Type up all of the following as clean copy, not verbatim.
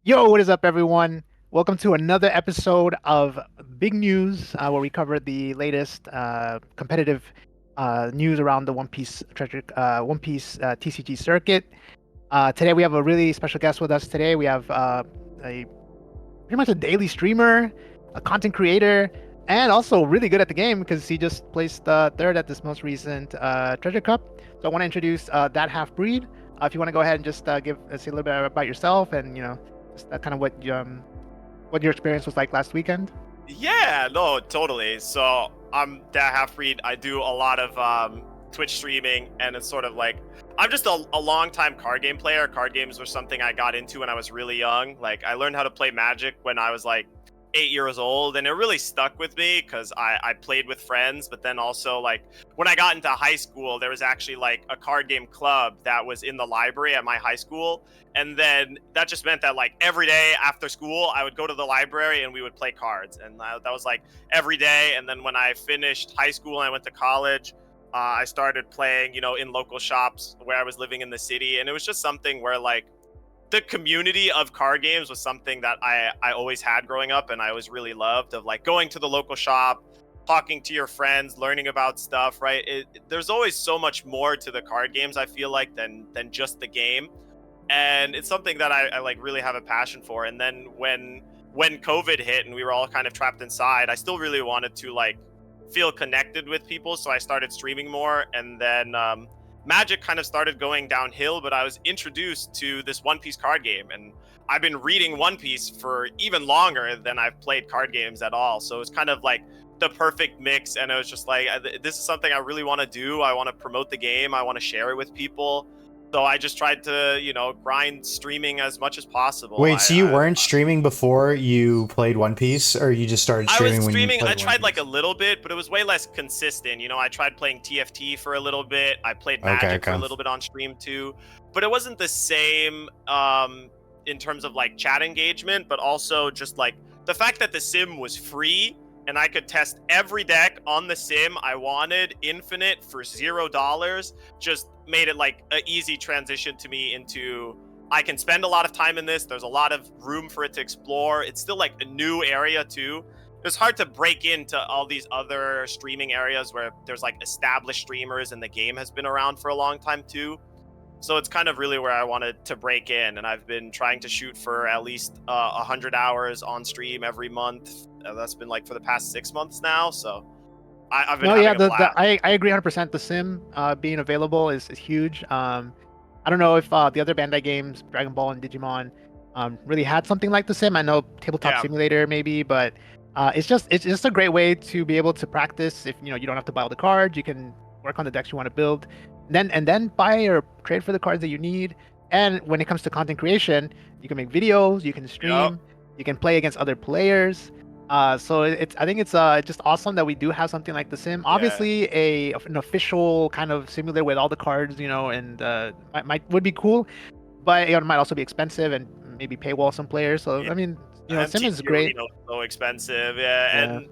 Yo, what is up, everyone? Welcome to another episode of Big News, where we cover the latest competitive news around the One Piece TCG circuit. Today, we have a really special guest with us. Today, we have a pretty much a daily streamer, a content creator, and also really good at the game because he just placed third at this most recent Treasure Cup. So I want to introduce that half breed. If you want to go ahead and just give say a little bit about yourself and just kind of what your experience was like last weekend. Yeah, no, totally. So I'm that half breed. I do a lot of Twitch streaming, and it's sort of like I'm just a long time card game player. Card games were something I got into when I was really young. Like I learned how to play Magic when I was like 8 years old, and it really stuck with me because I played with friends. But then also like when I got into high school, there was actually like a card game club that was in the library at my high school. And then that just meant that like every day after school, I would go to the library and we would play cards. And that was like every day. And then when I finished high school and I went to college, I started playing, in local shops where I was living in the city. And it was just something where like the community of card games was something that I always had growing up, and I always really loved of like going to the local shop, talking to your friends, learning about stuff, right? There's always so much more to the card games, I feel like, than just the game. And it's something that I like really have a passion for. And then when COVID hit and we were all kind of trapped inside, I still really wanted to like feel connected with people, so I started streaming more. And then Magic kind of started going downhill, but I was introduced to this One Piece card game, and I've been reading One Piece for even longer than I've played card games at all. So it's kind of like the perfect mix, and it was just like this is something I really want to do. I want to promote the game. I want to share it with people. So I just tried to, grind streaming as much as possible. Wait, so you weren't streaming before you played One Piece, or you just started I was streaming when you streaming. played I One tried like Piece? a little bit, but it was way less consistent. I tried playing TFT for a little bit. I played Magic for a little bit on stream too, but it wasn't the same in terms of like chat engagement, but also just like the fact that the sim was free and I could test every deck on the sim I wanted, infinite for $0, just made it like an easy transition to me into I can spend a lot of time in this. There's a lot of room for it to explore. It's still like a new area too. It's hard to break into all these other streaming areas where there's like established streamers and the game has been around for a long time too. So it's kind of really where I wanted to break in, and I've been trying to shoot for at least 100 hours on stream every month. That's been like for the past 6 months now. So I've been having a blast. I agree 100%. The sim being available is huge. I don't know if the other Bandai games, Dragon Ball and Digimon, really had something like the sim. I know Tabletop Simulator maybe, but it's just a great way to be able to practice. If you don't have to buy all the cards, you can work on the decks you want to build, then buy or trade for the cards that you need. And when it comes to content creation, you can make videos, you can stream, you can play against other players. So I think it's just awesome that we do have something like the sim. Obviously, an official kind of simulator with all the cards, and would be cool, but it might also be expensive and maybe paywall some players. So I mean, sim is great. So expensive, and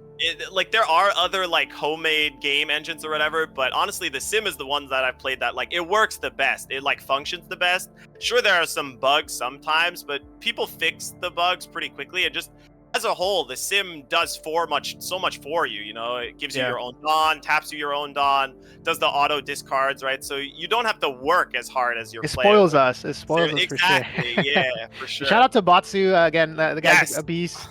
like there are other like homemade game engines or whatever, but honestly, the sim is the ones that I've played that like it works the best. It like functions the best. Sure, there are some bugs sometimes, but people fix the bugs pretty quickly. And just as a whole, the sim does so much for you. It gives you your own Dawn, taps you your own Dawn, does the auto discards, right? So you don't have to work as hard as your player. It spoils us exactly. For sure. Yeah, for sure. Shout out to Batsu again. The guy's a beast.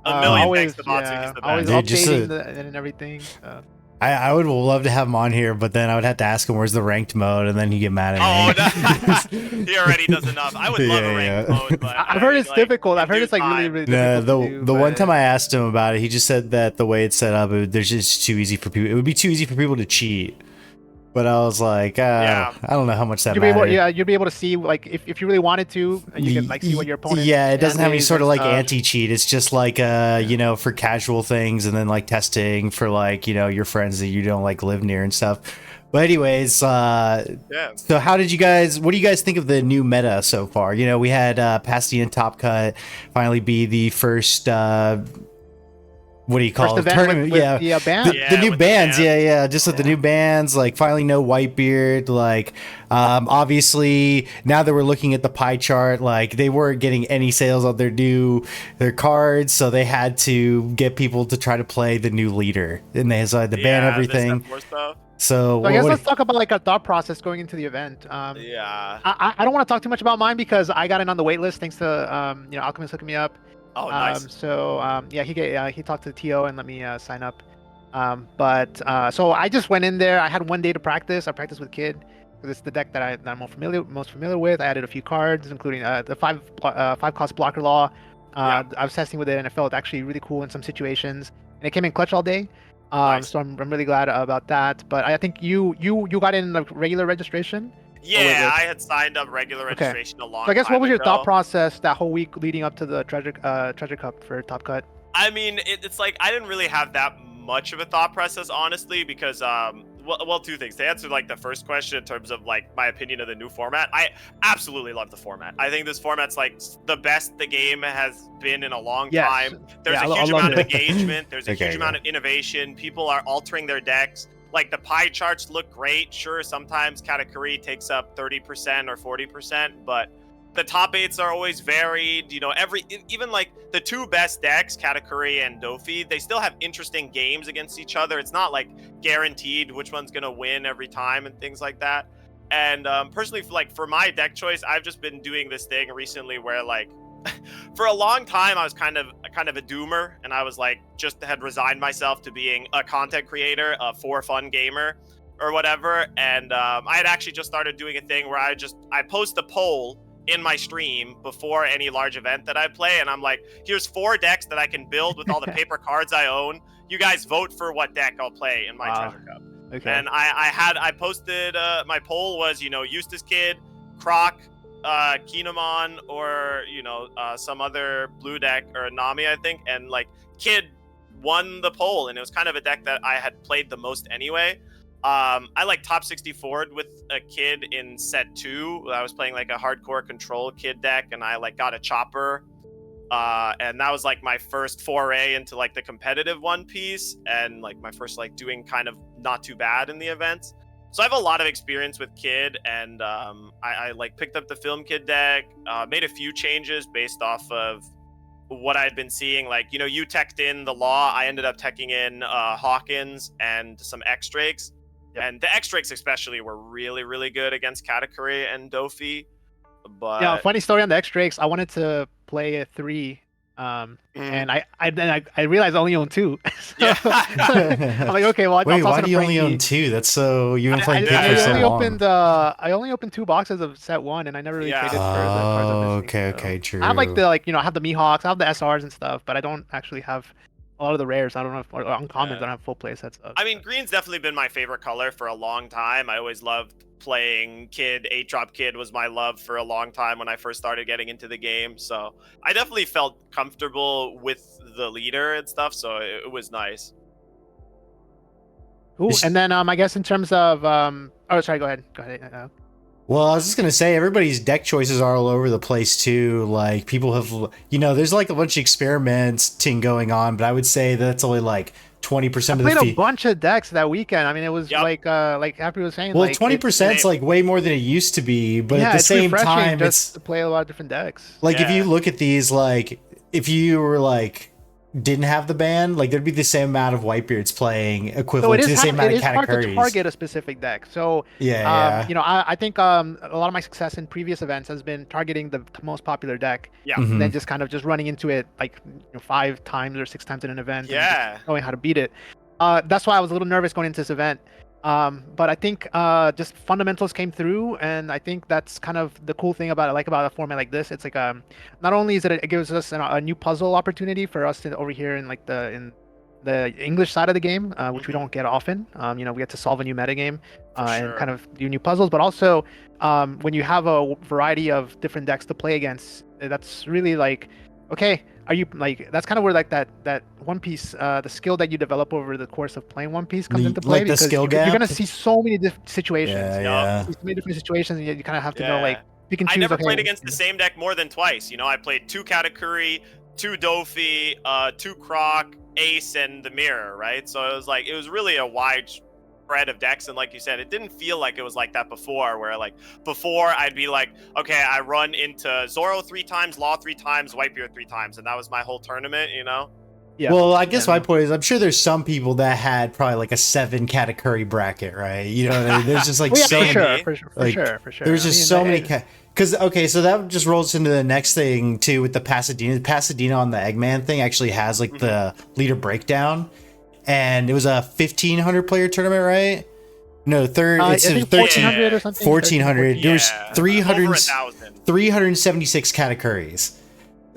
A million always, thanks to Batsu. He's the best. Always updating and everything. I would love to have him on here, but then I would have to ask him where's the ranked mode, and then he'd get mad at me. He already does enough. I would love a ranked mode, but I've heard it's difficult. I've heard it's like really difficult. The one time I asked him about it, he just said that the way it's set up, there's just too easy for people. It would be too easy for people to cheat. But I was like, I don't know how much that matters. You'd be able to see, like, if you really wanted to, you can like see what your opponent. Yeah, it doesn't have any sort of like anti-cheat. It's just like for casual things, and then like testing for like your friends that you don't like live near and stuff. But anyways, So what do you guys think of the new meta so far? We had Pastian Top Cut finally be the first what do you call First it? event Tournament, with yeah. the band. The new with bands, the yeah. Just with the new bands, like finally no Whitebeard. Like, obviously now that we're looking at the pie chart, like they weren't getting any sales on their cards, so they had to get people to try to play the new leader, and they had to ban everything. So I guess let's talk about like our thought process going into the event. Yeah. I don't want to talk too much about mine because I got in on the wait list thanks to Alchemist hooking me up. Oh, nice. He talked to the TO and let me sign up. So I just went in there. I had 1 day to practice. I practiced with Kid because it's the deck that I'm most familiar with. I added a few cards, including the five cost blocker law. I was testing with it and it felt actually really cool in some situations. And it came in clutch all day. Nice. So I'm really glad about that. But I think you got in the regular registration. Yeah, I had signed up regular registration a long time So I guess what was your ago. thought process that whole week leading up to the treasure cup for Top Cut? I mean, it's like I didn't really have that much of a thought process, honestly, because well, two things. To answer like the first question in terms of like my opinion of the new format, I absolutely love the format. I think this format's like the best the game has been in a long time. There's a huge amount of engagement. There's a huge amount of innovation. People are altering their decks. Like the pie charts look great. Sure, sometimes Katakuri takes up 30% or 40%, but the top 8s are always varied. You know, even like the two best decks, Katakuri and Dofi, they still have interesting games against each other. It's not like guaranteed which one's gonna win every time and things like that. And personally, for my deck choice, I've just been doing this thing recently where like for a long time I was kind of a doomer, and I was like just had resigned myself to being a content creator, a for fun gamer or whatever. And I had actually just started doing a thing where I post a poll in my stream before any large event that I play, and I'm like, here's 4 decks that I can build with all the paper cards I own. You guys vote for what deck I'll play in my Treasure Cup. Okay. And I posted my poll was, Eustace Kid, Croc, Kinemon, or some other blue deck, or Nami, I think, and like Kid won the poll, and it was kind of a deck that I had played the most anyway. I like top 64'd with a Kid in set 2. I was playing like a hardcore control Kid deck, and I like got a chopper. And that was like my first foray into like the competitive One Piece, and like my first like doing kind of not too bad in the events. So I have a lot of experience with Kid, and I like picked up the Film Kid deck, made a few changes based off of what I had been seeing. Like, you teched in the Law, I ended up teching in Hawkins and some X-Drakes. Yep. And the X-Drakes especially were really, really good against Katakuri and Dofi. But yeah, funny story on the X-Drakes. I wanted to play a 3, and I realized I only own 2. So I'm like, okay, well, wait, why do you only own 2? That's so you've been playing Kid for so long. I only opened 2 boxes of set 1, and I never really traded for the cards I'm missing. Okay, true. I have like I have the Mihawks, I have the SRs and stuff, but I don't actually have a lot of the rares. I don't know if uncommons. I don't have full play sets of. I mean, green's definitely been my favorite color for a long time. I always loved playing Kid. 8-drop Kid was my love for a long time when I first started getting into the game. So I definitely felt comfortable with the leader and stuff. So it was nice. Cool. And then I guess in terms of oh, sorry, go ahead. Well, I was just going to say, everybody's deck choices are all over the place, too. Like, people have, there's like a bunch of experimenting going on, but I would say that's only like 20% of the I played a bunch of decks that weekend. I mean, it was like Happy was saying. Well, like, 20% is like way more than it used to be, but at the same time, it's to play a lot of different decks. Like, if you look at these, like, if you were like, didn't have the ban, like there'd be the same amount of Whitebeards playing equivalent to the same amount of Katakuris. It is hard to target a specific deck. So I think a lot of my success in previous events has been targeting the most popular deck. Yeah. And then just kind of just running into it like 5 times or 6 times in an event. Yeah. And knowing how to beat it. That's why I was a little nervous going into this event. But I think just fundamentals came through, and I think that's kind of the cool thing about a format like this. It's like not only is it gives us a new puzzle opportunity for us to over here in like in the English side of the game, which we don't get often. We get to solve a new metagame and kind of do new puzzles, but also when you have a variety of different decks to play against, that's really like, okay, are you like, that's kind of where like that One Piece, the skill that you develop over the course of playing One Piece comes into play, like because you're gonna see so many different situations. Yeah. So many different situations, and you kind of have to know, like, you can choose. I never played against the same deck more than twice. I played 2 Katakuri, 2 Dofi, 2 Croc, Ace and the Mirror, right? So it was really a wide spread of decks, and like you said, it didn't feel like it was like that before, where like before I'd be like, okay, I run into Zoro 3 times, Law 3 times, Whitebeard 3 times, and that was my whole tournament, you know? Yeah. Well, I guess my point is, I'm sure there's some people that had probably like a 7 Katakuri bracket, right? You know what I mean? There's just like so many. For sure. There's just so many. Because okay, so that just rolls into the next thing too with the Pasadena. Pasadena on the Eggman thing actually has like the leader breakdown, and it was a 1,500 player tournament, right? No, it's 1,400 or something. 1,400. There was 376 Katakuris.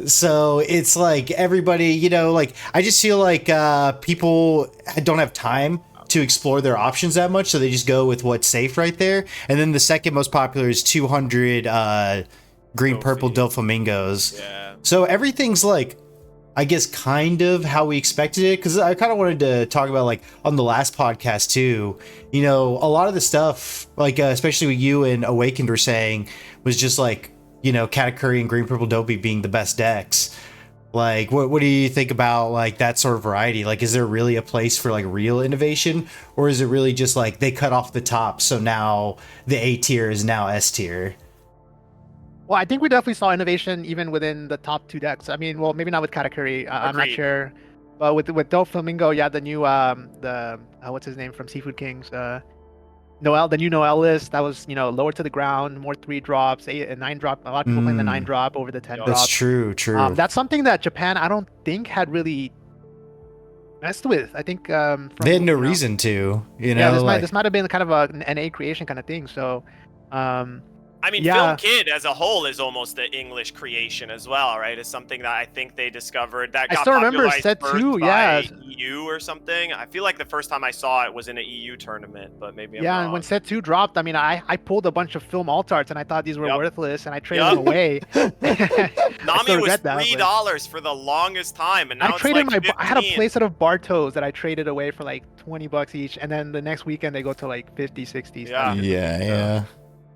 So it's like everybody, you know, like I just feel like people don't have time to explore their options that much, so they just go with what's safe right there. And then the second most popular is 200 green purple Doflamingos. Yeah. So everything's like, I guess, kind of how we expected it, because I kind of wanted to talk about like on the last podcast too, you know, a lot of the stuff like especially what you and Awakened were saying was just like, you know, Katakuri and green purple Dopey being the best decks. Like, what do you think about like that sort of variety? Like, is there really a place for like real innovation, or is it really just like they cut off the top, so now the A tier is now S tier? Well, I think we definitely saw innovation even within the top 2 decks. I mean, well, maybe not with Katakuri. I'm not sure, but with Doflamingo, yeah, the new what's his name from Seafood Kings, Noel, the new Noel list that was, you know, lower to the ground, more 3 drops, 8 and 9 drop. A lot of people playing the 9 drop over the 10 drop. That's true. That's something that Japan, I don't think, had really messed with. I think they had no reason to. You know, yeah, this might have been kind of an NA creation kind of thing. So, I mean, Film Kid as a whole is almost an English creation as well, right? It's something that I think they discovered that got popularized Set 2, by EU or something. I feel like the first time I saw it was in an EU tournament, but maybe I'm wrong. And when Set 2 dropped, I mean, I pulled a bunch of Film alt arts and I thought these were worthless, and I traded them away. Nami was $3 for the longest time, and now it's like $15. I had a playset of Bartos that I traded away for like $20 each, and then the next weekend they go to like 50, 60. Yeah.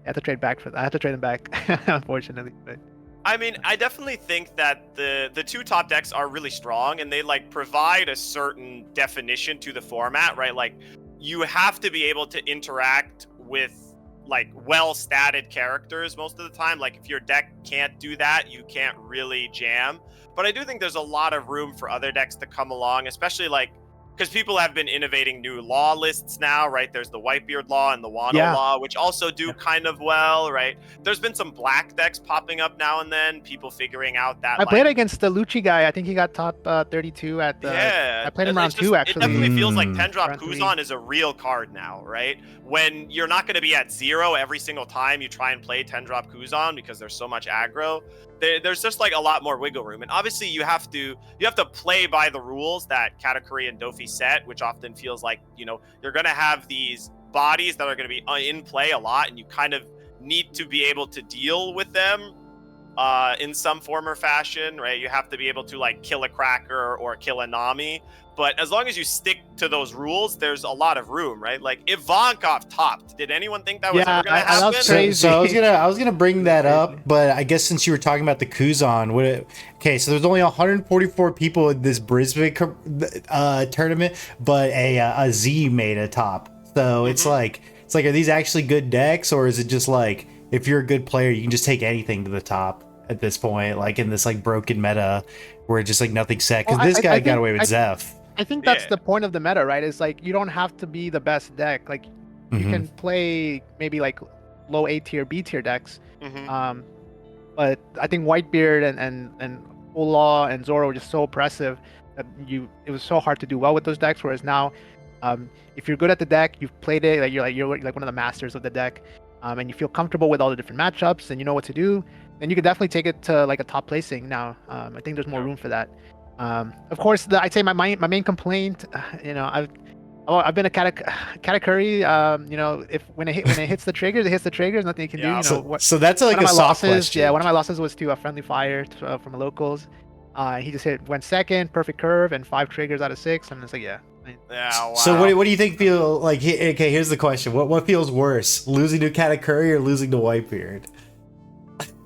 I have to trade back I have to trade them back, unfortunately. But I mean, I definitely think that the 2 top decks are really strong, and they like provide a certain definition to the format, right? Like, you have to be able to interact with like well-statted characters most of the time. Like, if your deck can't do that, you can't really jam. But I do think there's a lot of room for other decks to come along, especially like because people have been innovating new law lists now, right? There's the Whitebeard law and the Wano law, which also do kind of well, right? There's been some black decks popping up now and then, people figuring out that. I played against the Lucci guy. I think he got top 32 at the. I played him round 2, actually. It definitely feels like 10-drop Kuzan is a real card now, right? When you're not going to be at 0 every single time you try and play 10-drop Kuzan because there's so much aggro. There's just like a lot more wiggle room, and obviously you have to play by the rules that Katakuri and Dofi set, which often feels like, you know, you're gonna have these bodies that are gonna be in play a lot, and you kind of need to be able to deal with them in some form or fashion, right? You have to be able to like kill a Cracker or kill a Nami, but as long as you stick to those rules, there's a lot of room, right? Like, if Vonkov topped, did anyone think that was ever gonna happen? So I was gonna bring that up, but I guess since you were talking about the Kuzan, so there's only 144 people in this Brisbane tournament, but a Z made a top. So it's like, are these actually good decks, or is it just like, if you're a good player, you can just take anything to the top at this point, like in this like broken meta where it's just like nothing's set? Because this guy got away with Zeph. I think that's the point of the meta, right? It's like, you don't have to be the best deck. Like, you can play maybe like low A tier, B tier decks. But I think Whitebeard and Full Law and Zoro were just so oppressive that it was so hard to do well with those decks. Whereas now, if you're good at the deck, you've played it, like you're like one of the masters of the deck, and you feel comfortable with all the different matchups and you know what to do, then you could definitely take it to like a top placing now. I think there's more room for that. Of course, I'd say my main complaint, you know, I've been a Katakuri. You know, when it hits the triggers, it hits the triggers. Nothing you can do. You know, so that's like a soft question. Yeah, one of my losses was to a Friendly Fire from locals. He just went second, perfect curve, and 5 triggers out of 6. And it's like, wow. So what do you think feel like? Okay, here's the question: what feels worse, losing to Katakuri or losing to Whitebeard?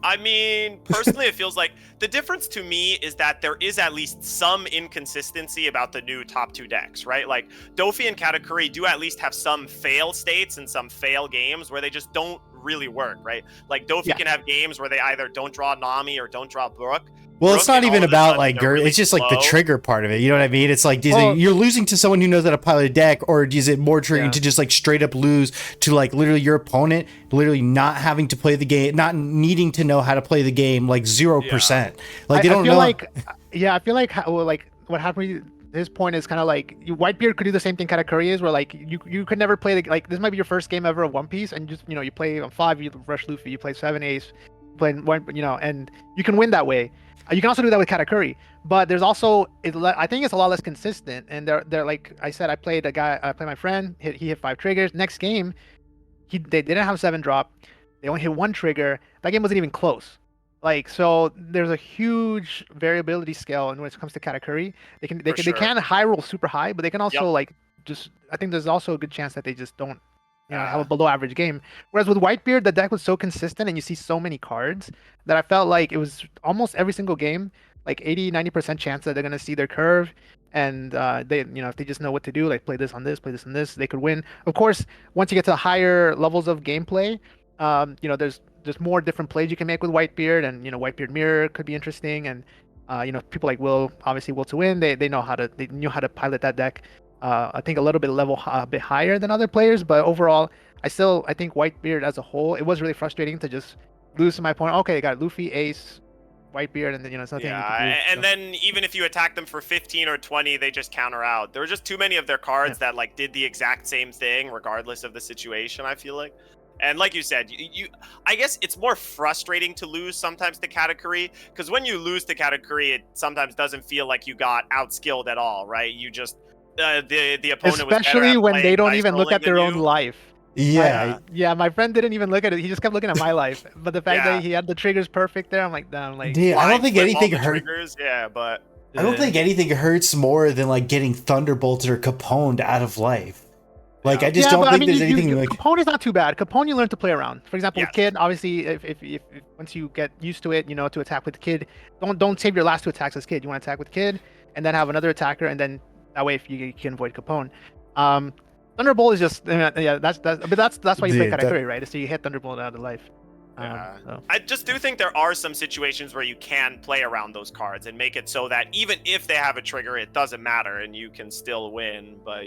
I mean, personally, it feels like the difference to me is that there is at least some inconsistency about the new top 2 decks, right? Like, Dofi and Katakuri do at least have some fail states and some fail games where they just don't really work, right? Like, Dofi can have games where they either don't draw Nami or don't draw Brook. Well, it's not even about like really it's just slow. like the trigger part of it. You know what I mean? It's like you're losing to someone who knows how to pilot a deck, or is it more triggering to just like straight up lose to like literally your opponent literally not having to play the game, not needing to know how to play the game, like 0%. Like they don't know. I feel like what happened. His point is kind of like Whitebeard could do the same thing Katakuri is, where like you could never play like this might be your first game ever of One Piece, and just you play on 5, you rush Luffy, you play 7 Ace, playing one, and you can win that way. You can also do that with Katakuri, but there's also I think it's a lot less consistent. And they're like I said, I played my friend. He hit 5 triggers. Next game, they didn't have 7 drop. They only hit 1 trigger. That game wasn't even close. Like so, there's a huge variability scale, and when it comes to Katakuri, they can high roll super high, but they can also like just. I think there's also a good chance that they just don't. Have a below average game. Whereas with Whitebeard, the deck was so consistent and you see so many cards that I felt like it was almost every single game, like 80-90% chance that they're going to see their curve. And they, if they just know what to do, like play this on this, they could win. Of course, once you get to higher levels of gameplay, there's more different plays you can make with Whitebeard, and Whitebeard Mirror could be interesting. And people like Will to win, they knew how to pilot that deck. I think a little bit a bit higher than other players, but overall, I think Whitebeard as a whole, it was really frustrating to just lose to my opponent. Okay, they got Luffy, Ace, Whitebeard, and then it's nothing. Yeah, and then even if you attack them for 15 or 20, they just counter out. There were just too many of their cards that like did the exact same thing, regardless of the situation. I feel like. And like you said, I guess it's more frustrating to lose sometimes to Katakuri, because when you lose to Katakuri, it sometimes doesn't feel like you got outskilled at all, right? You just the opponent, especially when they don't even look at their own life. Yeah, my friend didn't even look at it. He just kept looking at my life. But the fact that he had the triggers perfect there, I'm like, damn, like. Dude, I don't think anything hurts. But I don't think anything hurts more than like getting thunderbolted or caponed out of life. Like I just don't think there's anything like. Capone is not too bad. Capone you learn to play around. For example, with Kid, obviously, if once you get used to it, to attack with the Kid, don't save your last 2 attacks as Kid. You want to attack with Kid, and then have another attacker, and then that way if you can avoid Capone. Thunderbolt is just that's why you play Katakuri, right? So you hit Thunderbolt out of life. I just do think there are some situations where you can play around those cards and make it so that even if they have a trigger, it doesn't matter and you can still win. But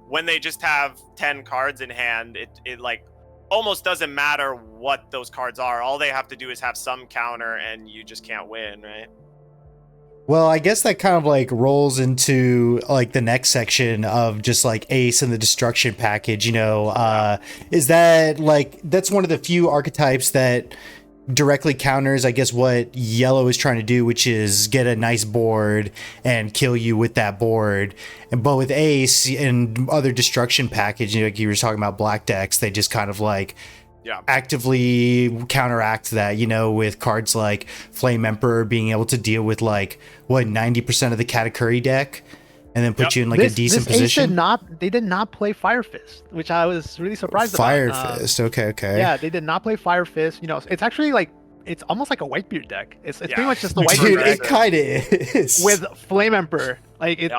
when they just have 10 cards in hand, it like almost doesn't matter what those cards are. All they have to do is have some counter and you just can't win, right? Well, I guess that kind of like rolls into like the next section of just like Ace and the destruction package, is that like that's one of the few archetypes that directly counters, I guess, what yellow is trying to do, which is get a nice board and kill you with that board. But with Ace and other destruction package, like you were talking about black decks, they just kind of like actively counteract that, with cards like Flame Emperor being able to deal with like 90% of the Katakuri deck and then put you in like a decent position. They did not play Fire Fist, which I was really surprised about. Fire Fist, okay. Yeah, they did not play Fire Fist. It's actually like it's almost like a Whitebeard deck. It's pretty much just the Whitebeard deck. It kind of is with Flame Emperor. Like it,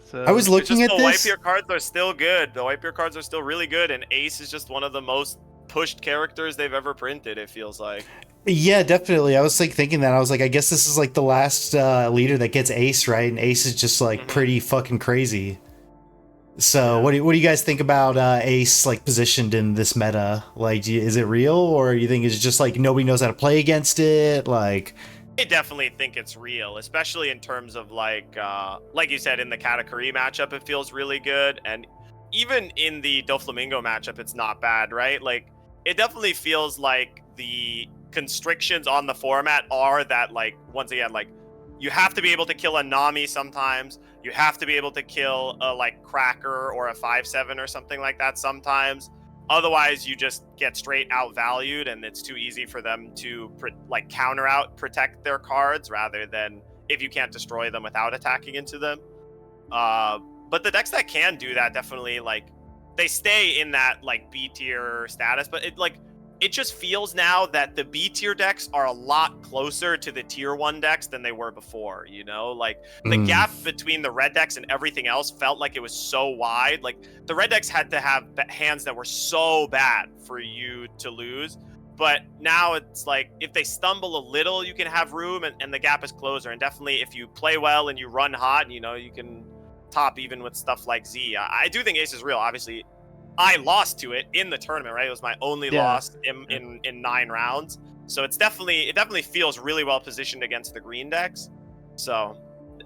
So I was looking at this. The Whitebeard cards are still good. The Whitebeard cards are still really good, and Ace is just one of the most pushed characters they've ever printed, it feels like. Yeah, definitely. I was like thinking that. I was like, I guess this is like the last leader that gets Ace, right? And Ace is just like pretty fucking crazy. So what do you guys think about Ace like positioned in this meta? Like, is it real, or you think it's just like nobody knows how to play against it? Like, I definitely think it's real, especially in terms of like you said, in the Katakuri matchup, it feels really good, and even in the Doflamingo matchup, it's not bad, right? Like, it definitely feels like the constrictions on the format are that, like, once again, like, you have to be able to kill a Nami sometimes. You have to be able to kill a, like, Cracker or a 5/7 or something like that sometimes. Otherwise, you just get straight outvalued, and it's too easy for them to, counter out, protect their cards, rather than if you can't destroy them without attacking into them. But the decks that can do that definitely, like, they stay in that, like, B tier status. But it, like, it just feels now that the B tier decks are a lot closer to the tier 1 decks than they were before, you know? Like, the gap between the red decks and everything else felt like it was so wide. Like, the red decks had to have hands that were so bad for you to lose. But now it's like, if they stumble a little, you can have room, and the gap is closer. And definitely, if you play well and you run hot, you know, you can top even with stuff like Z. I do think Ace is real, obviously. I lost to it in the tournament, right? It was my only loss in 9 rounds. So it definitely feels really well positioned against the green decks. So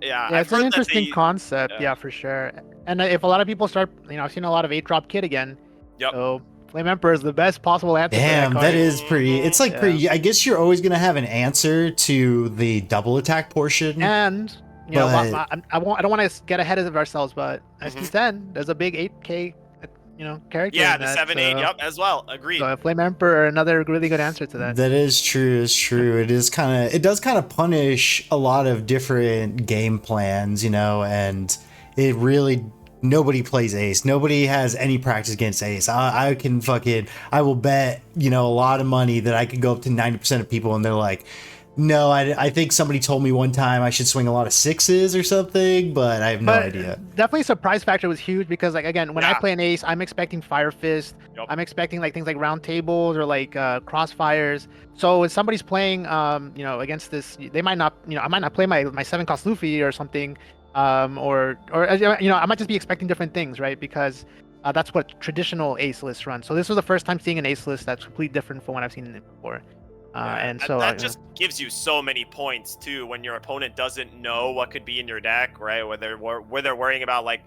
yeah, it's an interesting concept, for sure. And if a lot of people start, you know, I've seen a lot of 8-drop kit again. Yep. So Flame Emperor is the best possible answer. Damn, that is pretty. It's like pretty. I guess you're always gonna have an answer to the double attack portion. And you know, I don't want to get ahead of ourselves, but SP10, there's a big 8K. You know, character. Yeah, the 7/8. Yep, as well. Agreed. So Flame Emperor, another really good answer to that. That is true. It's true. It does kind of punish a lot of different game plans, you know, and it really, nobody plays Ace. Nobody has any practice against Ace. I will bet, you know, a lot of money that I could go up to 90% of people and they're like, no, I think somebody told me one time I should swing a lot of 6s or something, but I have no idea. Definitely surprise factor was huge because, like, again, when I play an Ace, I'm expecting Fire Fist. Yep. I'm expecting like things like round tables or like crossfires. So when somebody's playing, you know, against this, they might not, you know, I might not play my 7-cost Luffy or something, or you know, I might just be expecting different things, right? Because that's what traditional Ace lists run. So this was the first time seeing an Ace list that's completely different from what I've seen in it before. And so that just gives you so many points too when your opponent doesn't know what could be in your deck, right? Where they're worrying about, like,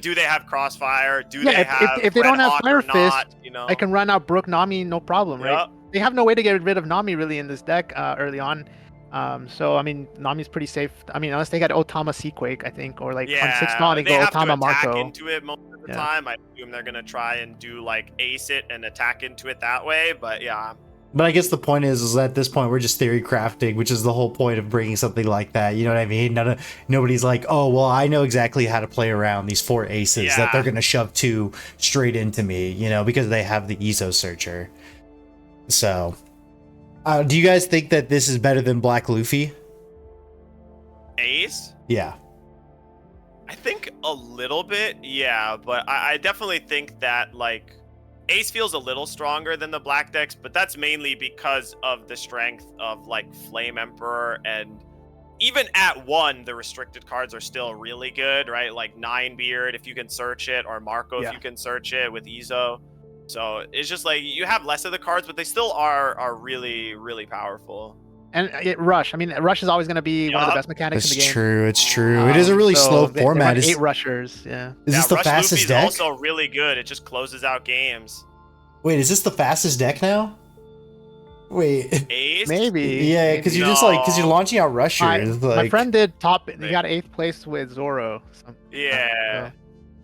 do they have Crossfire? Do they have if they don't have Fire Fist, you know? I can run out Brook Nami, no problem, right? They have no way to get rid of Nami really in this deck early on. So I mean, Nami's pretty safe. I mean, unless they got Otama Seaquake, I think, or like on 6 Dawn, they go Otama Marco. Into it most of the time. I assume they're gonna try and do like ace it and attack into it that way. But yeah. But I guess the point is at this point we're just theory crafting, which is the whole point of bringing something like that. You know what I mean? Nobody's like, oh well, I know exactly how to play around these 4 aces that they're gonna shove 2 straight into me, you know, because they have the Ezo Searcher. So, do you guys think that this is better than Black Luffy? Ace? Yeah. I think a little bit, yeah, but I definitely think that, like, Ace feels a little stronger than the black decks, but that's mainly because of the strength of, like, Flame Emperor, and even at 1, the restricted cards are still really good, right? Like Ninebeard, if you can search it, or Marco, if you can search it with Ezo. So it's just like, you have less of the cards, but they still are really, really powerful. And Rush. I mean, Rush is always going to be one of the best mechanics in the game. It's true. It's true. It is a really slow format. They 8 rushers. Yeah. Is this the Rush fastest Luffy's deck? Also really good. It just closes out games. Wait, is this the fastest deck now? Wait. Ace? Maybe. Yeah, because you're just like, because you're launching out rushers. My friend did top. He got 8th place with Zoro. Yeah.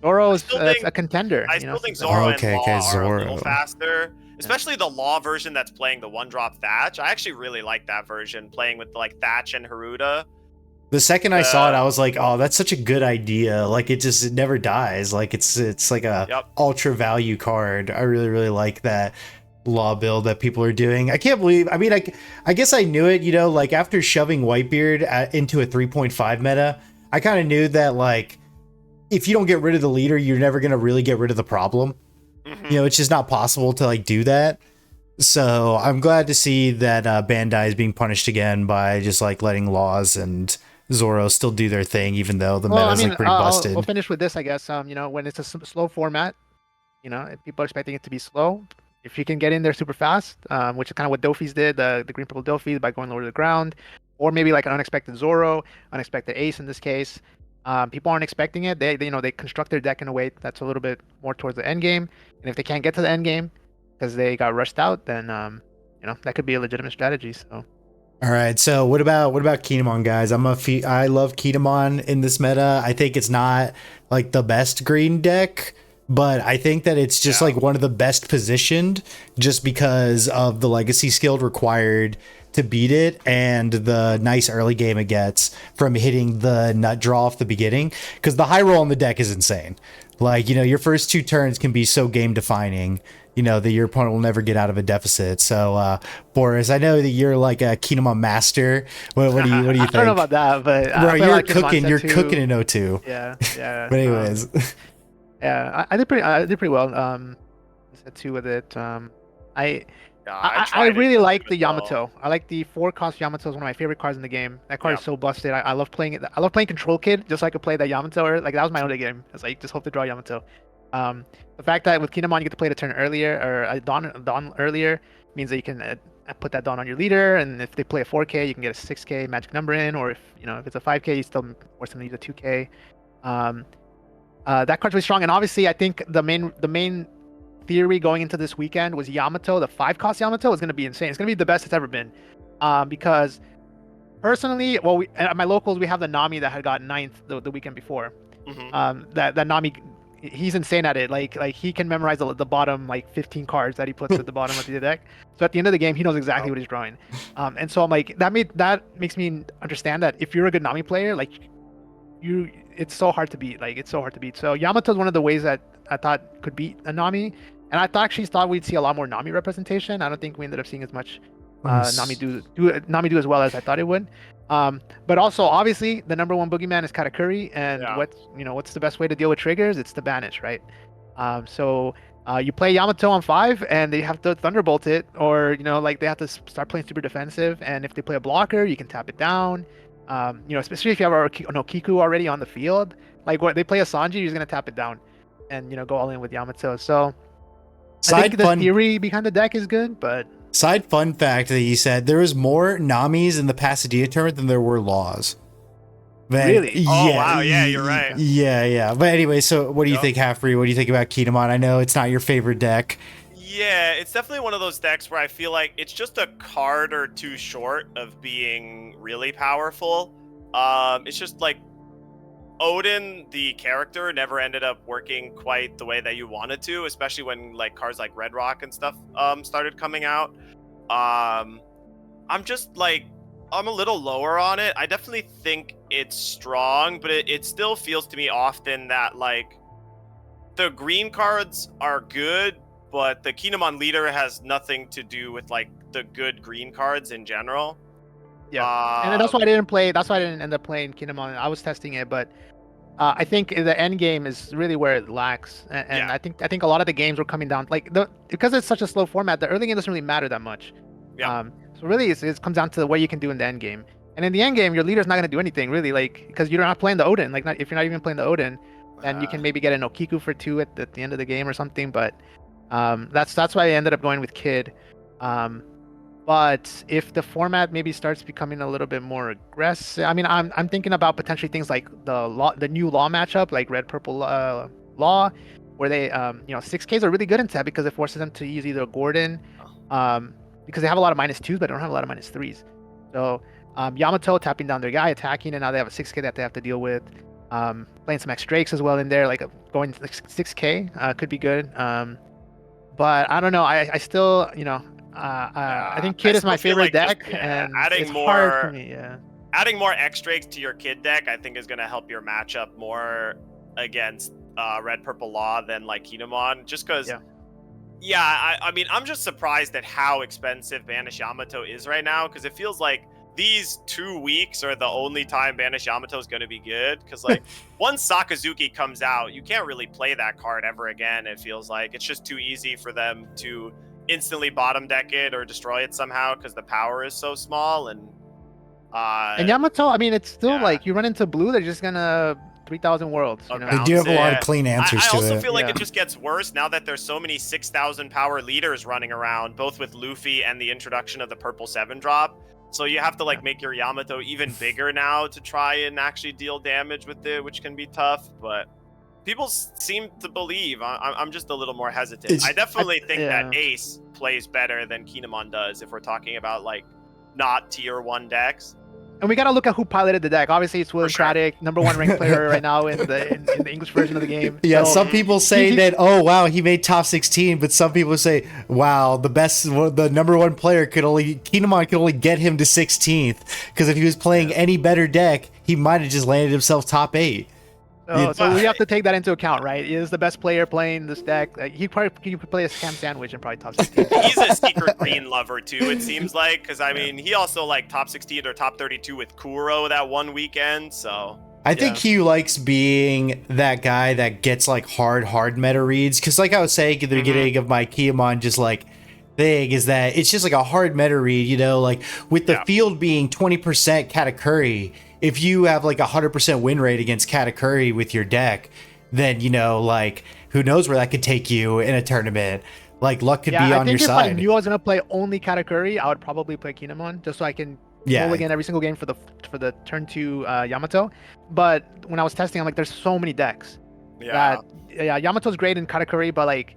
Zoro is a contender. I still think Zoro and Law are a little faster. Especially the Law version that's playing the 1-drop Thatch. I actually really like that version, playing with like Thatch and Haruta. The second I saw it, I was like, "Oh, that's such a good idea! Like, it never dies. Like, it's like a ultra value card. I really like that Law build that people are doing. I can't believe. I mean, I guess I knew it. You know, like after shoving Whitebeard into a 3.5 meta, I kind of knew that like if you don't get rid of the leader, you're never gonna really get rid of the problem. You know, it's just not possible to like do that. So I'm glad to see that Bandai is being punished again by just like letting Laws and Zoro still do their thing, even though the meta is like pretty busted. We'll finish with this, I guess. You know, when it's a slow format, you know, if people are expecting it to be slow, if you can get in there super fast, which is kind of what Dofies did, the green purple Dofies, by going lower to the ground, or maybe like an unexpected Zoro, unexpected Ace in this case. People aren't expecting it. They you know, they construct their deck in a way that's a little bit more towards the end game, and if they can't get to the end game because they got rushed out, then you know, that could be a legitimate strategy. So. All right, so what about Kinemon, guys? I love Kinemon in this meta. I think it's not like the best green deck, but I think that it's just like one of the best positioned, just because of the legacy skill required to beat it and the nice early game it gets from hitting the nut draw off the beginning, because the high roll on the deck is insane. Like, you know, your first 2 turns can be so game defining that your opponent will never get out of a deficit. So, Boris, I know that you're like a Kinemon master. What do you think? I don't know about that, but bro, you're cooking. You're cooking in O2. Yeah, yeah. But anyways, yeah, I did pretty well. Set 2 with it. I really like the Yamato. I like the 4-cost Yamato. Is one of my favorite cards in the game. That card is so busted. I love playing it. I love playing Control Kid just so I could play that Yamato. Or like that was my only game. It's like just hope to draw Yamato. The fact that with Kinemon you get to play the turn earlier or a Dawn earlier means that you can put that Dawn on your leader, and if they play a 4K, you can get a 6K magic number in, or if it's a 5K, you still force them to use a 2K. That card's really strong, and obviously I think the main theory going into this weekend was Yamato. The 5-cost Yamato is going to be insane. It's going to be the best it's ever been, because personally, at my locals we have the Nami that had got 9th the weekend before. That Nami, he's insane at it. Like he can memorize the bottom 15 cards that he puts at the bottom of the deck. So at the end of the game, he knows exactly what he's drawing. And so I'm like, that makes me understand that if you're a good Nami player, it's so hard to beat. It's so hard to beat. So Yamato is one of the ways that I thought could beat a Nami. And I actually thought we'd see a lot more Nami representation. I don't think we ended up seeing as much Nami do as well as I thought it would. But also, obviously, the number 1 boogeyman is Katakuri, and what's the best way to deal with triggers? It's to banish, right? So you play Yamato on 5, and they have to Thunderbolt it, or they have to start playing super defensive. And if they play a blocker, you can tap it down. Especially if you have Kiku already on the field. They play a Sanji, you're just gonna tap it down, and go all in with Yamato. So I think the theory behind the deck is good, but side fun fact that you said there was more Namis in the Pasadena tournament than there were Laws. But, really? Oh wow, yeah, you're right. Yeah. But anyway, so what do you think, Halfree? What do you think about Kinemon? I know it's not your favorite deck. Yeah, it's definitely one of those decks where I feel like it's just a card or two short of being really powerful. It's just like Odin, the character, never ended up working quite the way that you wanted to, especially when cards like Red Rock and stuff started coming out. I'm a little lower on it. I definitely think it's strong, but it still feels to me often that the green cards are good, but the Kinemon leader has nothing to do with the good green cards in general. Yeah, and that's why I didn't play. That's why I didn't end up playing Kinemon. I was testing it, but I think the end game is really where it lacks. And I think a lot of the games were coming down because it's such a slow format. The early game doesn't really matter that much. Yeah. So really, it comes down to what you can do in the end game. And in the end game, your leader's not going to do anything really, because you're not playing the Odin. If you're not even playing the Odin, then you can maybe get an Okiku for 2 at the end of the game or something. But that's why I ended up going with Kid. But if the format maybe starts becoming a little bit more aggressive, I mean, I'm thinking about potentially things like the new Law matchup, like Red Purple Law, where they 6Ks are really good in that because it forces them to use either a Gordon, because they have a lot of -2s, but they don't have a lot of -3s. So Yamato tapping down their guy, attacking, and now they have a 6K that they have to deal with. Playing some X Drakes as well in there, going 6K could be good. But I don't know. I still, I think Kid is my favorite deck, and it's hard for me. Yeah. Adding more X Drakes to your Kid deck, I think, is going to help your matchup more against Red Purple Law than Kinemon, just because. Yeah, I mean, I'm just surprised at how expensive Banish Yamato is right now, because it feels like these 2 weeks are the only time Banish Yamato is going to be good, because once Sakazuki comes out, you can't really play that card ever again. It feels like it's just too easy for them to instantly bottom deck it or destroy it somehow because the power is so small. And Yamato, I mean, it's still you run into blue, they're just gonna 3,000 worlds. They do have a lot of clean answers to it. I also feel like it just gets worse now that there's so many 6,000 power leaders running around, both with Luffy and the introduction of the purple 7-drop. So you have to make your Yamato even bigger now to try and actually deal damage with it, which can be tough. But people seem to believe. I'm just a little more hesitant. I definitely think that Ace plays better than Kinemon does if we're talking about not tier 1 decks. And we got to look at who piloted the deck. Obviously, it's William Craddock, number 1 ranked player right now in the English version of the game. Yeah, so, some people say that, oh, wow, he made top 16, but some people say, wow, the number 1 player Kinemon could only get him to 16th, because if he was playing any better deck, he might have just landed himself top 8. So we have to take that into account, right? He is the best player playing this deck. He could play a Cam Sandwich and probably top 16. He's a secret green lover too, it seems like, because I mean, he also like top 16 or top 32 with Kuro that one weekend. So I think he likes being that guy that gets like hard meta reads. Because like I was saying at the beginning of my Kiamon just like thing is that it's just like a hard meta read, you know, like with the field being 20% Katakuri, if you have like 100% win rate against Katakuri with your deck, then, you know, like who knows where that could take you in a tournament. Like luck could be on your side. If I knew I was gonna play only Katakuri, I would probably play Kinemon just so I can roll again every single game for the turn 2 Yamato. But when I was testing, I'm like, there's so many decks. Yamato's great in Katakuri, but like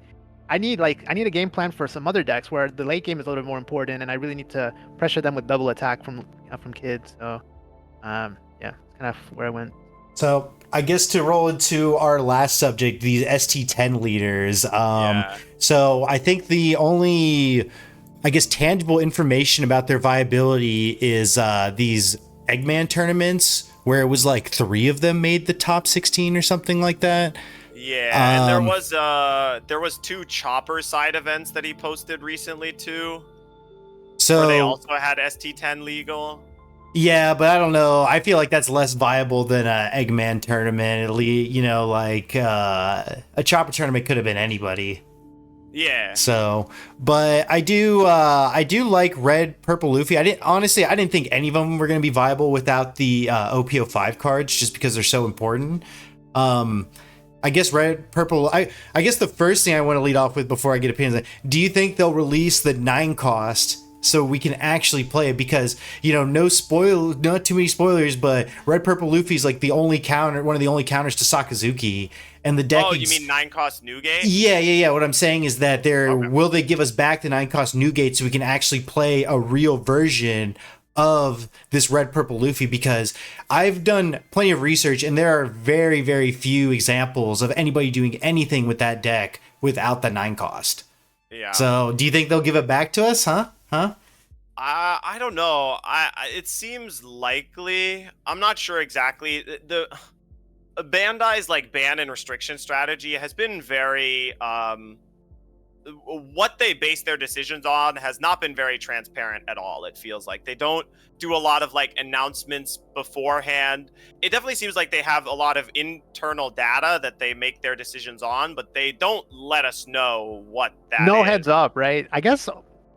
I need a game plan for some other decks where the late game is a little bit more important, and I really need to pressure them with double attack from kids. So that's kind of where I went. So I guess to roll into our last subject, these ST10 leaders. So I think the only, I guess, tangible information about their viability is these Eggman tournaments where it was like 3 of them made the top 16 or something like that. Yeah, and there was 2 Chopper side events that he posted recently too. So where they also had ST10 legal. Yeah, but I don't know. I feel like that's less viable than a Eggman tournament. At least, you know, like a Chopper tournament could have been anybody. Yeah. So, but I do like Red, Purple, Luffy. I didn't think any of them were going to be viable without the OPO5 cards, just because they're so important. I guess Red, Purple. I guess the first thing I want to lead off with before I get opinions, do you think they'll release the 9 cost? So we can actually play it, because, you know, not too many spoilers, but Red Purple Luffy's like one of the only counters to Sakazuki, and the deck. Oh, you mean 9 cost Newgate? Yeah. What I'm saying is that will they give us back the 9 cost Newgate so we can actually play a real version of this Red Purple Luffy? Because I've done plenty of research, and there are very, very few examples of anybody doing anything with that deck without the 9 cost. Yeah. So do you think they'll give it back to us, huh? I don't know. It seems likely. I'm not sure exactly. The Bandai's like ban and restriction strategy has been very what they base their decisions on has not been very transparent at all. It feels like they don't do a lot of like announcements beforehand. It definitely seems like they have a lot of internal data that they make their decisions on, but they don't let us know what that is. Heads up, right?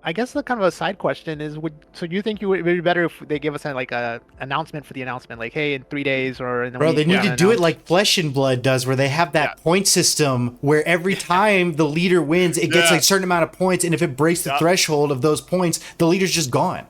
I guess the kind of a side question is, so you think it would be better if they give us a announcement for the announcement, like, hey, in 3 days or in a week? They need to do it like Flesh and Blood does, where they have that point system where every time the leader wins, it gets like a certain amount of points, and if it breaks the threshold of those points, the leader's just gone.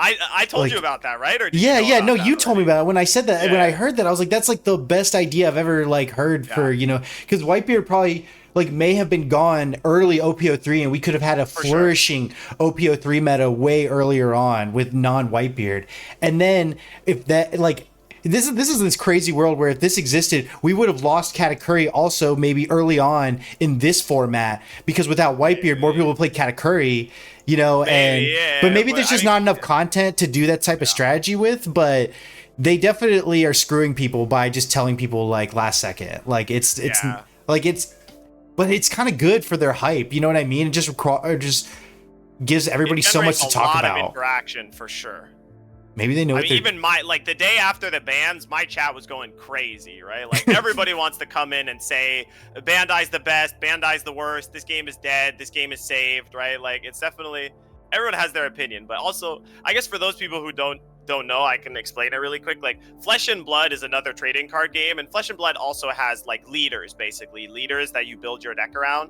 I told you about that, right? Or you told me about it. When I said that, when I heard that, I was like, that's like the best idea I've ever like heard for, you know, because Whitebeard probably like may have been gone early OPO3, and we could have had a flourishing OPO3 meta way earlier on with non-Whitebeard. And then if that like this is this crazy world where if this existed, we would have lost Katakuri also maybe early on in this format, because without Whitebeard, more people would play Katakuri, you know, but maybe there's just not enough content to do that type of strategy with. But they definitely are screwing people by just telling people like last second, like it's but it's kind of good for their hype, you know what I mean? It just gives everybody so much to talk about. A lot of interaction for sure. Maybe they know. Even the day after the bans, my chat was going crazy, right? Like everybody wants to come in and say Bandai's the best, Bandai's the worst, this game is dead, this game is saved, right? Like it's definitely, everyone has their opinion, but also I guess for those people who don't know, I can explain it really quick. Like Flesh and Blood is another trading card game, and Flesh and Blood also has like leaders that you build your deck around.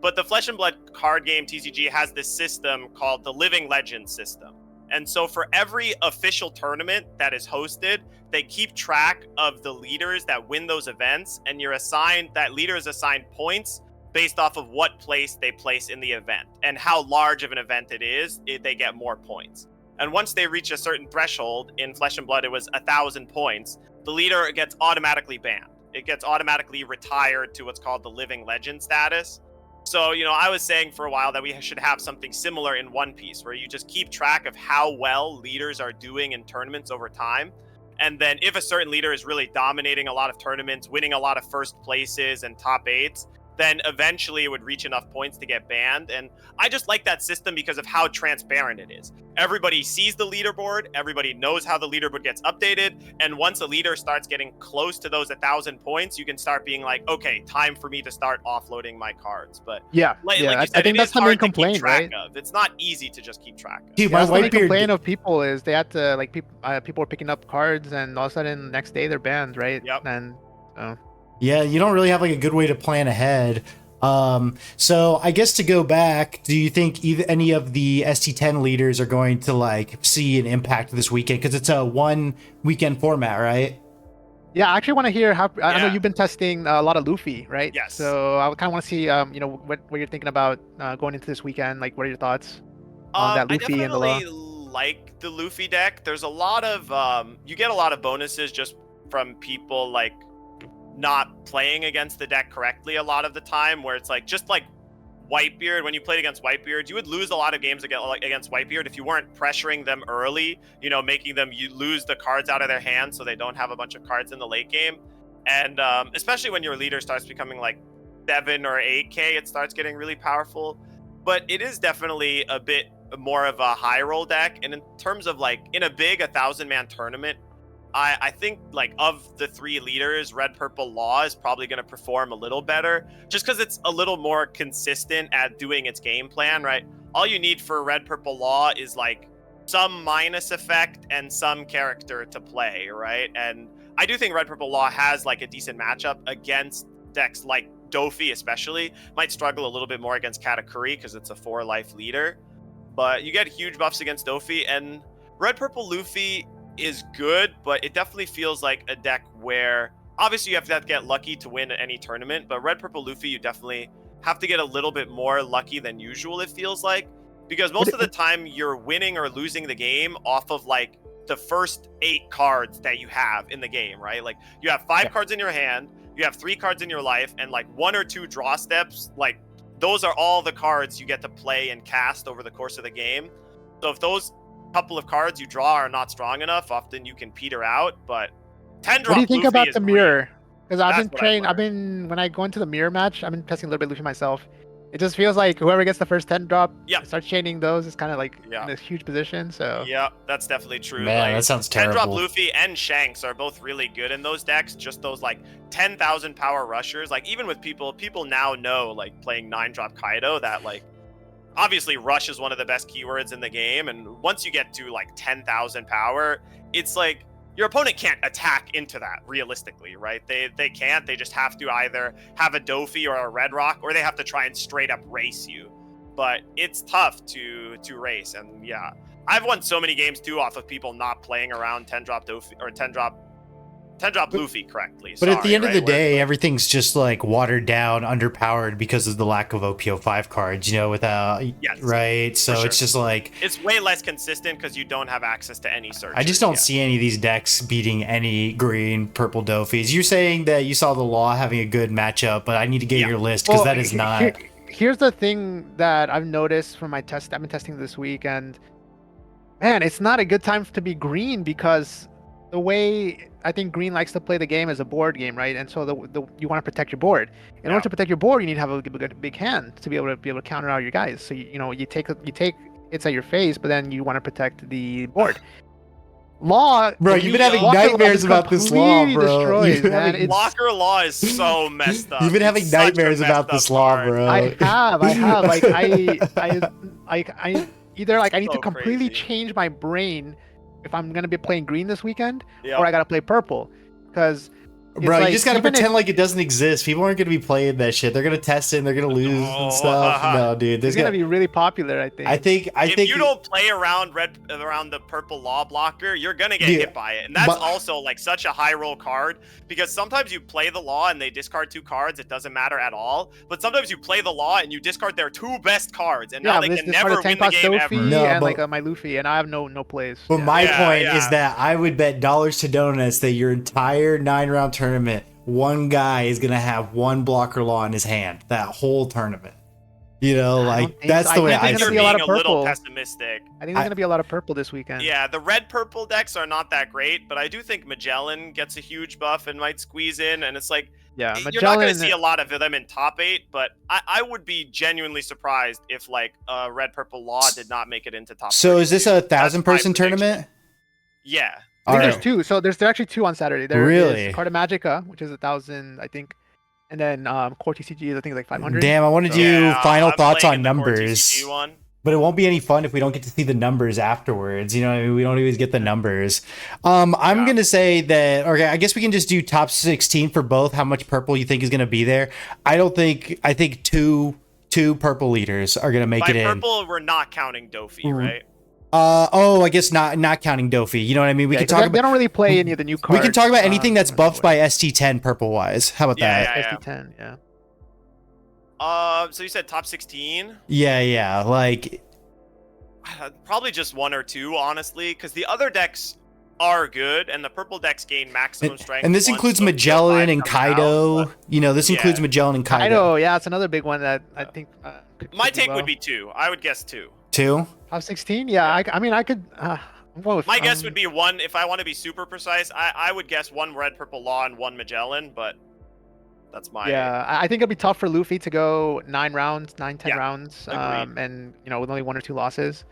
But the Flesh and Blood card game TCG has this system called the Living Legends system. And so for every official tournament that is hosted, they keep track of the leaders that win those events, and that leader is assigned points based off of what place they place in the event and how large of an event it is. They get more points. And once they reach a certain threshold, in Flesh and Blood, it was 1,000 points, the leader gets automatically banned. It gets automatically retired to what's called the Living Legend status. So, you know, I was saying for a while that we should have something similar in One Piece, where you just keep track of how well leaders are doing in tournaments over time. And then if a certain leader is really dominating a lot of tournaments, winning a lot of first places and top 8s, then eventually it would reach enough points to get banned. And I just like that system because of how transparent it is. Everybody sees the leaderboard, everybody knows how the leaderboard gets updated, and once a leader starts getting close to those 1,000 points, you can start being like, okay, time for me to start offloading my cards. But like you said, I think that's the main complaint, right? It's not easy to just keep track of. Dude, my main complaint of people is they have to, like, people are picking up cards and all of a sudden the next day they're banned, right? Yep. And yeah, you don't really have like a good way to plan ahead. So I guess to go back, do you think any of the ST10 leaders are going to like see an impact this weekend? Because it's a 1 weekend format, right? Yeah, I actually want to hear how. I know you've been testing a lot of Luffy, right? Yes. So I kind of want to see, what you're thinking about going into this weekend. Like, what are your thoughts on that Luffy and the law? I definitely like the Luffy deck. There's a lot of you get a lot of bonuses just from people like not playing against the deck correctly a lot of the time, where it's like just like Whitebeard. When you played against Whitebeard, you would lose a lot of games against Whitebeard if you weren't pressuring them early, making them lose the cards out of their hands so they don't have a bunch of cards in the late game. And especially when your leader starts becoming like 7 or 8k, it starts getting really powerful. But it is definitely a bit more of a high roll deck. And in terms of like in a big 1,000-man tournament, I think like of the 3 leaders, Red Purple Law is probably going to perform a little better just because it's a little more consistent at doing its game plan, right? All you need for Red Purple Law is like some minus effect and some character to play, right? And I do think Red Purple Law has like a decent matchup against decks like Dofi, especially. Might struggle a little bit more against Katakuri because it's a 4-life leader, but you get huge buffs against Dofi. And Red Purple Luffy is good, but it definitely feels like a deck where obviously you have to get lucky to win any tournament, but Red Purple Luffy, you definitely have to get a little bit more lucky than usual, it feels like, because most of the time you're winning or losing the game off of like the first 8 cards that you have in the game, right? Like you have 5 cards in your hand, you have 3 cards in your life, and like 1 or 2 draw steps, like those are all the cards you get to play and cast over the course of the game. So if those couple of cards you draw are not strong enough, often you can peter out. But 10 drop. What do you think Luffy about the mirror? Because I've been when I go into the mirror match, I've been testing a little bit Luffy myself. It just feels like whoever gets the first 10 drop starts chaining those is kind of like in this huge position. So yeah, that's definitely true. Man, like, that sounds terrible. 10 drop Luffy and Shanks are both really good in those decks. Just those like 10,000 power rushers. Like even with people now know like playing 9 drop Kaido that like obviously rush is one of the best keywords in the game, and once you get to like 10,000 power, it's like your opponent can't attack into that realistically, right? They can't. They just have to either have a Dofi or a Red Rock, or they have to try and straight up race you. But it's tough to race, and yeah, I've won so many games too off of people not playing around 10 drop Dofi or 10 drop Luffy correctly. But at the end of the day, everything's just like watered down, underpowered because of the lack of OPO5 cards, without right. So it's just like it's way less consistent because you don't have access to any search. I just don't see any of these decks beating any green purple Dofis. You're saying that you saw the law having a good matchup, but I need to get your list because that is not. Here's the thing that I've noticed from my test. I've been testing this week, and man, it's not a good time to be green because the way I think green likes to play the game is a board game, right? And so you want to protect your board. In order to protect your board, you need to have a big hand to be able to counter out your guys. So you take it's at your face, but then you want to protect the board. Law, bro, you've been having nightmares about this law, bro. Blocker law is so messed up. You've been having nightmares about this law, bro. I have. Like I either like I need to completely change my brain if I'm gonna be playing green this weekend, or I gotta play purple, because bro, you just gotta pretend like it doesn't exist. People aren't gonna be playing that shit. They're gonna test it and they're gonna lose and stuff. No, dude, it's gonna be really popular. I think. If you don't play around the purple law blocker, you're gonna get hit by it, and that's also like such a high roll card, because sometimes you play the law and they discard 2 cards. It doesn't matter at all. But sometimes you play the law and you discard their 2 best cards, and now they can never win the game ever. No, and like my Luffy, and I have no plays. But my point is that I would bet dollars to donuts that your entire 9-round tournament, one guy is gonna have 1 blocker law in his hand that whole tournament. You know, like that's so. the way I I think You're be a lot being of a little purple. pessimistic. I think there's gonna be a lot of purple this weekend. Yeah, the red purple decks are not that great, but I do think Magellan gets a huge buff and might squeeze in, and it's like, Yeah, you're not going to Magellan. see a lot of them in top 8, but I would be genuinely surprised if like red purple law did not make it into top. So is this a 1,000-person prediction. tournament? Yeah. I think All there's right. 2. So there's actually 2 on Saturday. There Really? is Carta Magica, which is 1,000, I think, and then OPTCG is I think like 500. Damn, I want to So- do Yeah, final I'm thoughts playing on in the core numbers. TCG one. But it won't be any fun if we don't get to see the numbers afterwards. You know what I mean? We don't always get the numbers. I'm going to say that, okay, I guess we can just do top 16 for both. How much purple you think is going to be there? I think two purple leaders are going to make it in. By purple, we're not counting Dofi, right? I guess not counting Dofi. You know what I mean? We can talk about. They don't really play any of the new cards. We can talk about anything that's buffed by ST10 purple wise. How about that? Yeah. ST10, yeah. So you said top 16? Yeah. Like probably just 1 or 2, honestly, because the other decks are good, and the purple decks gain maximum strength. and this includes Magellan and Kaido. You know, this includes Magellan and Kaido. Kaido, yeah, it's another big one that I think. My take would be 2. I would guess 2. 2? Top 16? Yeah, I mean, I could. I'm going with, My guess would be 1. If I want to be super precise, I would guess 1 red purple law and 1 Magellan, but that's my. Yeah, I think it'll be tough for Luffy to go 10 rounds, Yeah, rounds, agreed. and with only 1 or 2 losses.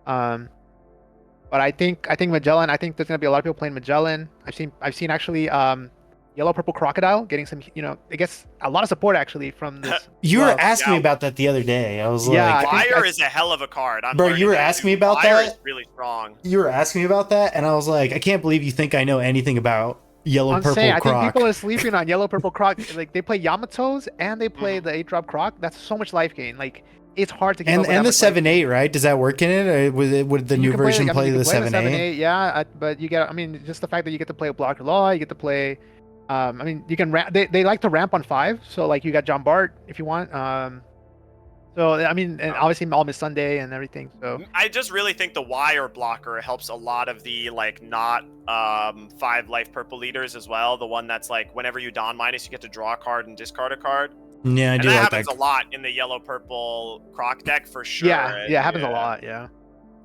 But I think Magellan. I think there's gonna be a lot of people playing Magellan. I've seen actually Yellow Purple Crocodile getting some. It gets a lot of support actually from this. You were asking me about that the other day. I was like, Fire is a hell of a card. Bro, you were asking me about Fire that? is really strong. You were asking me about that, and I was like, I can't believe you think I know anything about Yellow Purple I Croc. think people are sleeping on Yellow Purple Croc. Like they play Yamato's and they play the 8-drop Croc. That's so much life gain. Like it's hard to get. And the 7/8, right? Does that work in it? Or would the new version play the 7/8? Yeah, but you get. I mean, just the fact that you get to play a blocker law, you get to play. I mean, you can ramp. They like to ramp on 5, so like you got John Bart if you want. So I mean, and obviously all Miss Sunday and everything. So I just really think the wire blocker helps a lot of the like not 5 life purple leaders as well. The one that's like whenever you Dawn Minus, you get to draw a card and discard a card. Yeah, I do that like happens that. a lot in the yellow purple Croc deck for sure. yeah, it happens a lot. Yeah.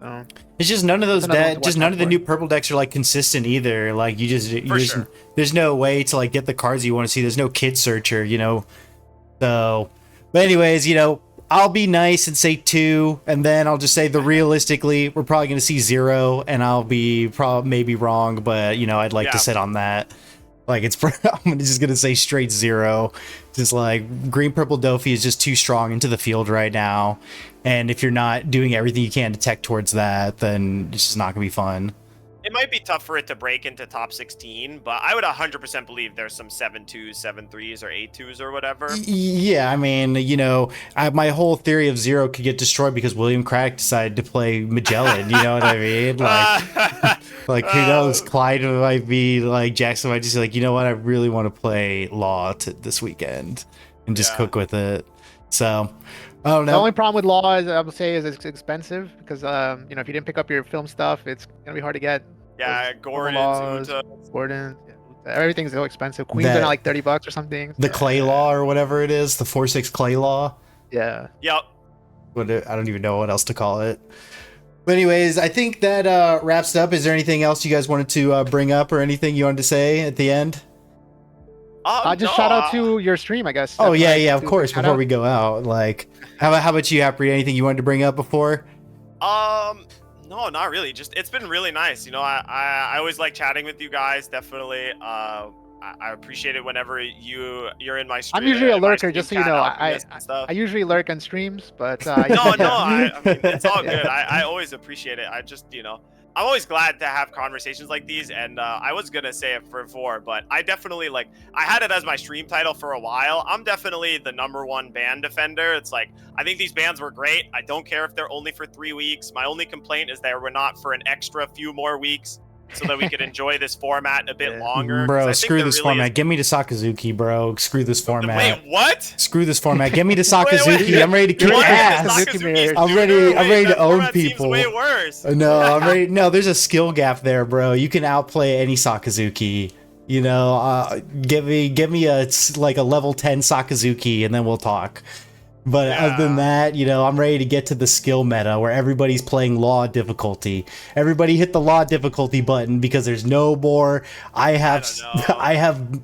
So, it's just none of those none of the for. new purple decks are like consistent either. Like you just Sure. there's no way to like get the cards you want to see. There's no kid searcher, So, but anyways, I'll be nice and say 2, and then I'll just say realistically, we're probably gonna see 0, and I'll be maybe wrong, but I'd like to sit on that. Like I'm just gonna say straight 0. Just like green purple Dofi is just too strong into the field right now, and if you're not doing everything you can to tech towards that, then it's just not gonna be fun. It might be tough for it to break into top 16, but I would 100% believe there's some 7-2s, 7-3s, or 8-2s or whatever. Yeah, I mean, my whole theory of 0 could get destroyed because William Craddock decided to play Magellan. You know what I mean? Like who knows? Clyde might be like Jackson might just be like, you know what? I really want to play Law this weekend and just cook with it. So. I don't know. The only problem with Law is I would say is it's expensive because if you didn't pick up your film stuff, it's gonna be hard to get. Yeah, Gordon, everything's so expensive. Queens are now like $30 or something. The Clay Law or whatever it is, the 4/6 Clay Law. Yeah. Yep. I don't even know what else to call it. But anyways, I think that wraps it up. Is there anything else you guys wanted to bring up or anything you wanted to say at the end? Just shout out to your stream, I guess. Oh yeah, of course. Before we go out, like, how about you, Happy? Anything you wanted to bring up before? No, not really. Just it's been really nice. I always like chatting with you guys. Definitely. I appreciate it whenever you're in my stream. I'm usually a lurker, just so you know. I usually lurk on streams, but no, I mean, it's all good. I always appreciate it. I just I'm always glad to have conversations like these, and I was gonna say it before, but I definitely I had it as my stream title for a while. I'm definitely the #1 ban defender. It's like I think these bans were great. I don't care if they're only for 3 weeks. My only complaint is they were not for an extra few more weeks, so that we could enjoy this format a bit longer. Bro, screw this format. Give me to Sakazuki, bro. Screw this format. Wait, what? Screw this format. Give me to Sakazuki. I'm ready to kick ass. I'm ready to own people. Way worse. No, I'm ready. No, there's a skill gap there, bro. You can outplay any Sakazuki. Give me a level 10 Sakazuki, and then we'll talk. But other than that, I'm ready to get to the skill meta where everybody's playing law difficulty. Everybody hit the law difficulty button because there's no more. I have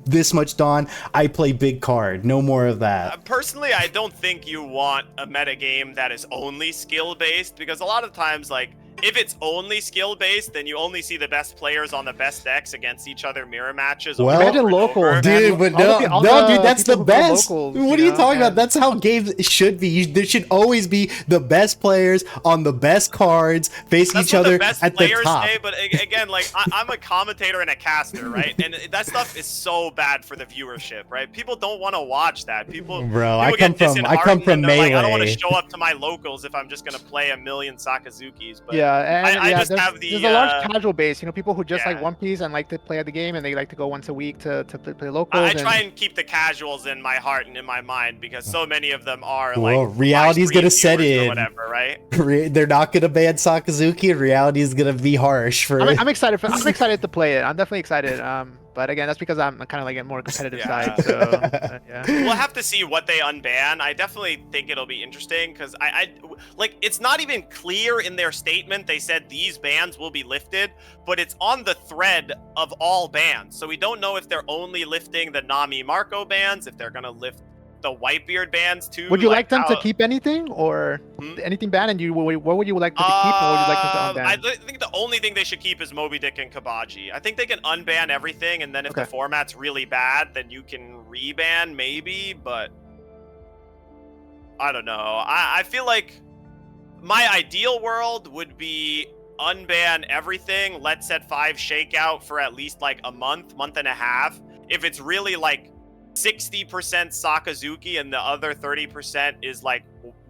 this much Dawn. I play big card. No more of that. Personally, I don't think you want a meta game that is only skill based, because a lot of times, like, if it's only skill-based, then you only see the best players on the best decks against each other mirror matches. Well, imagine local, dude, but no, dude, that's the best. Locals, what are you talking about? That's how games should be. There should always be the best players on the best cards facing each other at the top. Say, but again, like, I'm a commentator and a caster, right? And that stuff is so bad for the viewership, right? People don't want to watch that. People, I come from Melee. Like, I don't want to show up to my locals if I'm just gonna play a million Sakazukis. But yeah. And I just have there's a large casual base, people who just like One Piece and like to play the game, and they like to go once a week to play locals. I try and keep the casuals in my heart and in my mind, because so many of them are reality's gonna set in. Or whatever, right? They're not gonna ban Sakazuki, and reality is gonna be harsh for. I'm excited to play it. I'm definitely excited. But again, that's because I'm kind of like a more competitive side. So yeah. We'll have to see what they unban. I definitely think it'll be interesting, because I like, it's not even clear in their statement. They said these bans will be lifted, but it's on the thread of all bans. So we don't know if they're only lifting the Nami Marco bans, if they're gonna lift the Whitebeard bans too. Would you like them to keep anything, or anything banned? And what would you like them to keep, or would you like them to unban? I think the only thing they should keep is Moby Dick and Kabaji. I think they can unban everything, and then if the format's really bad, then you can reban maybe, but I don't know. I feel like my ideal world would be unban everything, let set 5 shakeout for at least like a month and a half. If it's really like 60% Sakazuki and the other 30% is like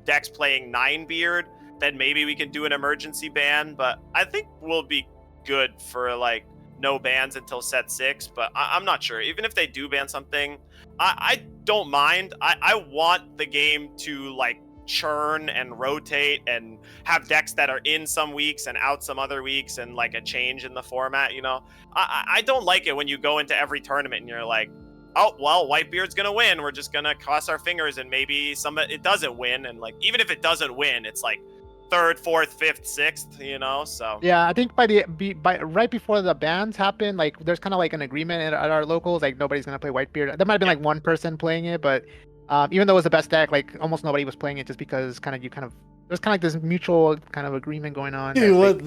decks playing 9-beard, then maybe we can do an emergency ban. But I think we'll be good for like no bans until set 6. But I'm not sure. Even if they do ban something, I don't mind. I want the game to like churn and rotate and have decks that are in some weeks and out some other weeks, and like a change in the format. I don't like it when you go into every tournament and you're like, oh, well, Whitebeard's gonna win. We're just gonna cross our fingers, and maybe it doesn't win. And like, even if it doesn't win, it's like 3rd, 4th, 5th, 6th, so. Yeah, I think by right before the bans happen, like, there's kind of like an agreement at our locals, like nobody's gonna play Whitebeard. There might have been like one person playing it, but even though it was the best deck, like almost nobody was playing it, just because there's kind of like this mutual kind of agreement going on. Dude,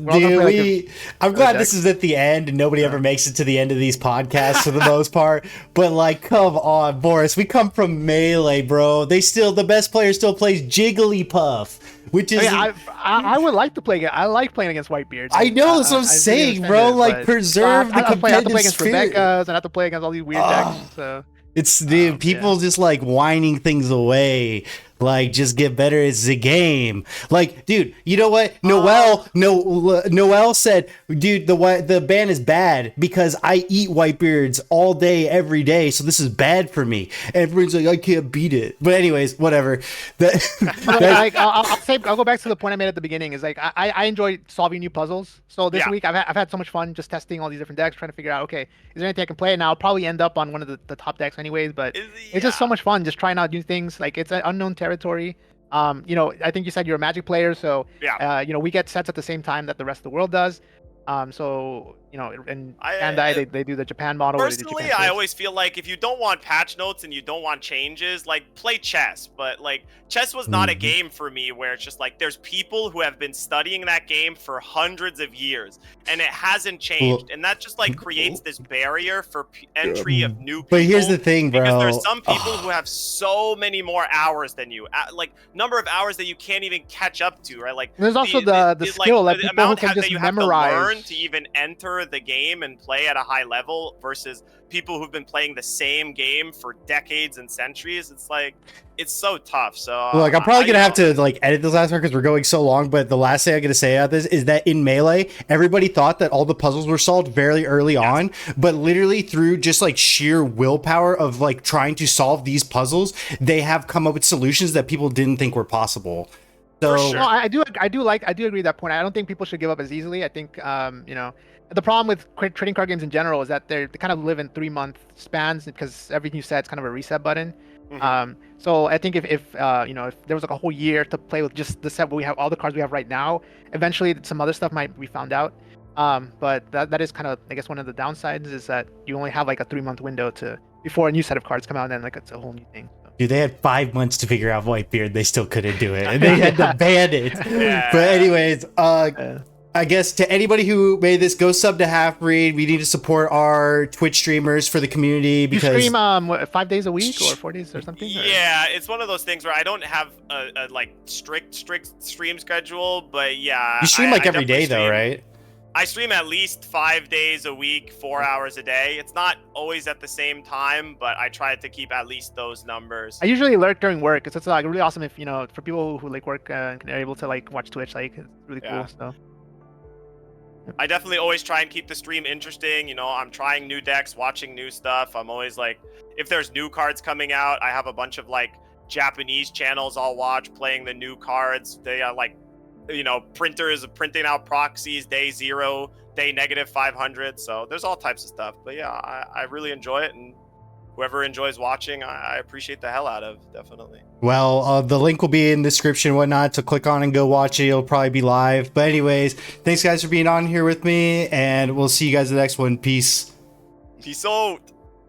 I'm glad this is at the end and nobody ever makes it to the end of these podcasts for the most part. But like, come on, Boris, we come from Melee, bro. The best player still plays Jigglypuff, which is. I would like to play it. I like playing against Whitebeard. I know, that's what I'm saying, bro. Like, preserve the competitive spirit. I have to play against Rebecca's, and I have to play against all these weird decks. So. It's people just like whining things away. Like, just get better at the game. Like, dude, you know what? Noel said, dude, the ban is bad because I eat Whitebeards all day, every day. So this is bad for me. And everyone's like, I can't beat it. But anyways, whatever. I'll go back to the point I made at the beginning. Is like, I enjoy solving new puzzles. So this week I've had so much fun just testing all these different decks, trying to figure out, okay, is there anything I can play? And I'll probably end up on one of the top decks anyways. But it's just so much fun just trying out new things. Like, it's an unknown territory. I think you said you're a Magic player, so we get sets at the same time that the rest of the world does. And they do the Japan model. Personally, I always feel like if you don't want patch notes and you don't want changes, like, play chess. But like, chess was not a game for me where it's just like there's people who have been studying that game for hundreds of years and it hasn't changed, and that just like creates this barrier for entry of new people. But here's the thing, bro. Because there's some people who have so many more hours than you, like number of hours that you can't even catch up to, right? Like, there's also the skill that people who can just memorize. Have to learn to even enter the game and play at a high level versus people who've been playing the same game for decades and centuries. It's like, it's so tough. So look, I'm probably gonna have to like edit this last part because we're going so long, but the last thing I'm gonna say about this is that in Melee, everybody thought that all the puzzles were solved very early on, but literally through just like sheer willpower of like trying to solve these puzzles, they have come up with solutions that people didn't think were possible. So I do agree with that point. I don't think people should give up as easily. I think the problem with trading card games in general is that they kind of live in 3-month spans because every new set's kind of a reset button. So I think if you know, if there was like a whole year to play with just the set where we have all the cards we have right now, eventually some other stuff might be found out. But that is kind of, I guess, one of the downsides is that you only have like a 3-month window before a new set of cards come out, and then like it's a whole new thing. So. Dude, they had 5 months to figure out Whitebeard. They still couldn't do it, and they had to ban it. But anyways, I guess to anybody who made this, go sub to Half Breed. We need to support our Twitch streamers for the community because you stream what, 5 days a week or 4 days or something. Yeah, it's one of those things where I don't have a like strict stream schedule, but yeah, you stream like every day though, right? I stream at least 5 days a week, 4 hours a day. It's not always at the same time, but I try to keep at least those numbers. I usually lurk during work. It's like really awesome if, you know, for people who like work and are able to like watch Twitch, like it's really cool. So I definitely always try and keep the stream interesting. You know, I'm trying new decks, watching new stuff. I'm always like, if there's new cards coming out, I have a bunch of like Japanese channels I'll watch playing the new cards. They are like, you know, printers printing out proxies day 0, day -500. So there's all types of stuff. But yeah, I really enjoy it, and whoever enjoys watching, I appreciate the hell out of, definitely. Well, the link will be in the description and whatnot, so click on and go watch it. It'll probably be live. But anyways, thanks guys for being on here with me, and we'll see you guys in the next one. Peace. Peace out.